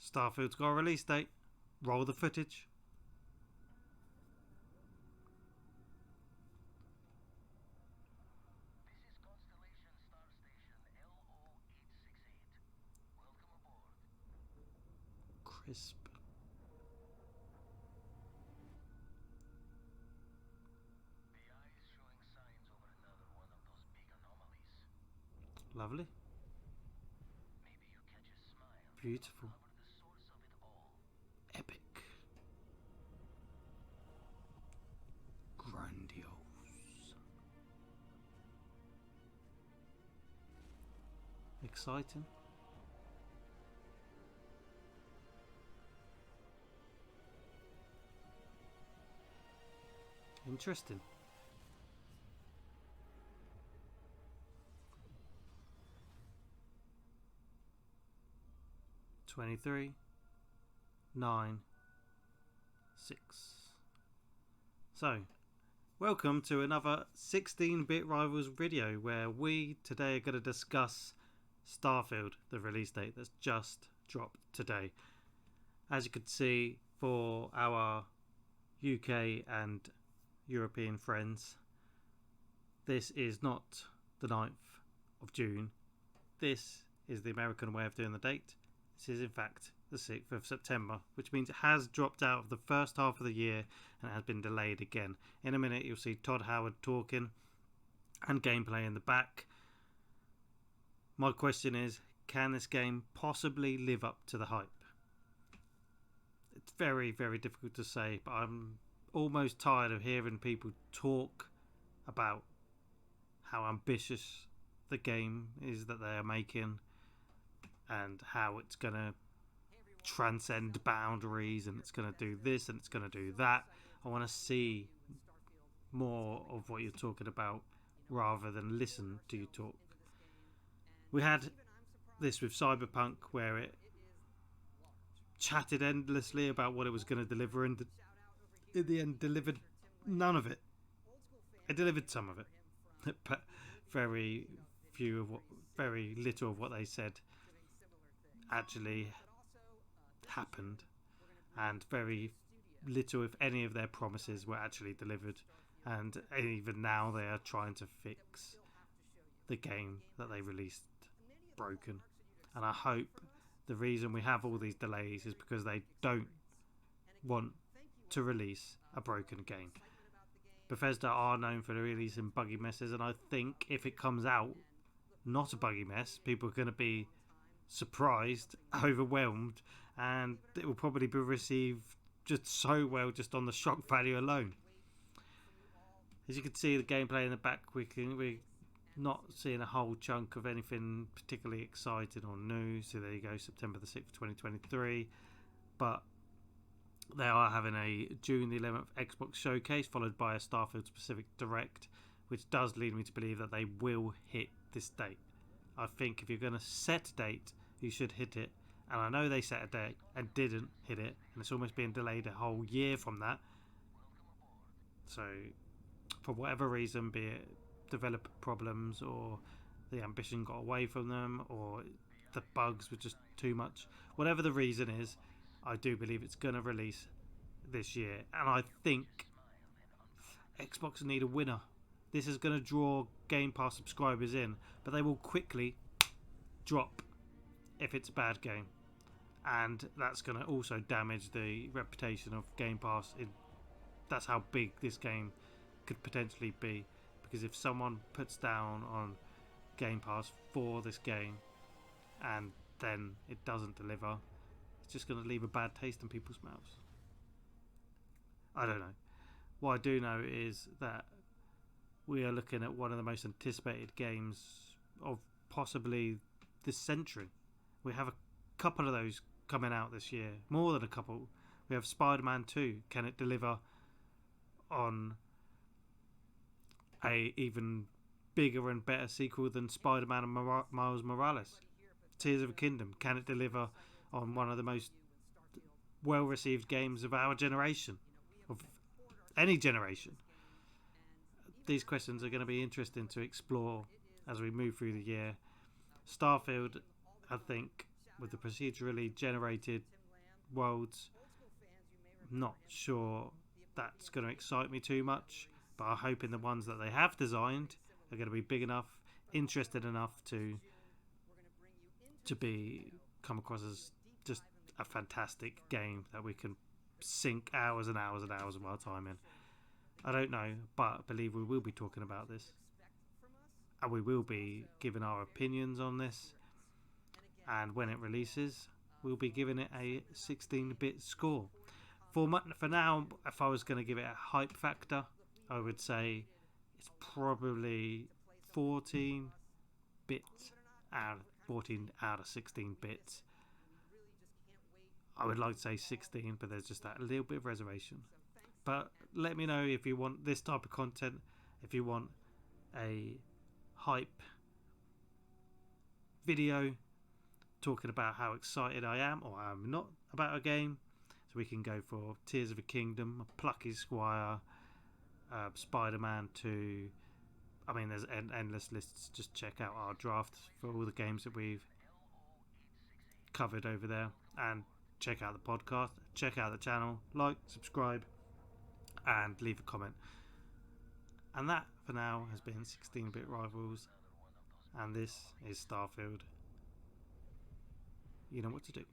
Starfield's got a release date. Roll the footage. Crisp. Lovely. Beautiful. Epic. Grandiose. Exciting. Interesting. $23, $9, $6. So, welcome to another 16-Bit Rivals video where we today are going to discuss Starfield, the release date that's just dropped today. As you can see, for our UK and European friends, this is not the 9th of June. This is the American way of doing the date. This is in fact the 6th of September, which means it has dropped out of the first half of the year and has been delayed again. In a minute you'll see Todd Howard talking and gameplay in the back. My question is, can this game possibly live up to the hype? It's very, very difficult to say, but I'm almost tired of hearing people talk about how ambitious the game is that they are making and how it's going to transcend boundaries and it's going to do this and it's going to do that. I want to see more of what you're talking about rather than listen to you talk. We had this with Cyberpunk where it chatted endlessly about what it was going to deliver and in the end delivered none of it. It delivered some of it, but very little of what they said actually happened, and very little, if any, of their promises were actually delivered. And even now they are trying to fix the game that they released broken. And I hope the reason we have all these delays is because they don't want to release a broken game. Bethesda are known for releasing buggy messes, and I think if it comes out not a buggy mess, people are going to be surprised, overwhelmed, and it will probably be received just so well just on the shock value alone. As you can see the gameplay in the back, we're not seeing a whole chunk of anything particularly exciting or new. So there you go, September the 6th 2023, but they are having a June the 11th Xbox showcase followed by a Starfield specific direct, which does lead me to believe that they will hit this date. I think if you're going to set a date, you should hit it. And I know they set a date and didn't hit it, and it's almost being delayed a whole year from that. So, for whatever reason, be it developer problems or the ambition got away from them or the bugs were just too much, whatever the reason is, I do believe it's going to release this year. And I think Xbox need a winner. This is going to draw Game Pass subscribers in, but they will quickly drop if it's a bad game. And that's going to also damage the reputation of Game Pass. That's how big this game could potentially be. Because if someone puts down on Game Pass for this game and then it doesn't deliver, it's just going to leave a bad taste in people's mouths. I don't know. What I do know is that we are looking at one of the most anticipated games of possibly this century. We have a couple of those coming out this year, more than a couple. We have Spider-Man 2. Can it deliver on a even bigger and better sequel than Spider-Man and Miles Morales? Tears of a Kingdom. Can it deliver on one of the most well-received games of our generation, of any generation? These questions are going to be interesting to explore as we move through the year. Starfield, I think, with the procedurally generated worlds. Not sure that's going to excite me too much, but I'm hoping the ones that they have designed are going to be big enough, interested enough to be come across as just a fantastic game that we can sink hours and hours and hours of our time in. I don't know, but I believe we will be talking about this, and we will be giving our opinions on this, and when it releases we'll be giving it a 16-bit score. For now, if I was going to give it a hype factor, I would say it's probably 14 bits out of 14 out of 16 bits. I would like to say 16, but there's just that little bit of reservation. But let me know if you want this type of content, if you want a hype video talking about how excited I am or I am not about a game. So we can go for Tears of a Kingdom, Plucky Squire, Spider-Man 2. I mean, there's endless lists. Just check out our draft for all the games that we've covered over there. And check out the podcast, check out the channel, like, subscribe, and leave a comment. And that, for now, has been 16-Bit Rivals. And this is Starfield. You know what to do.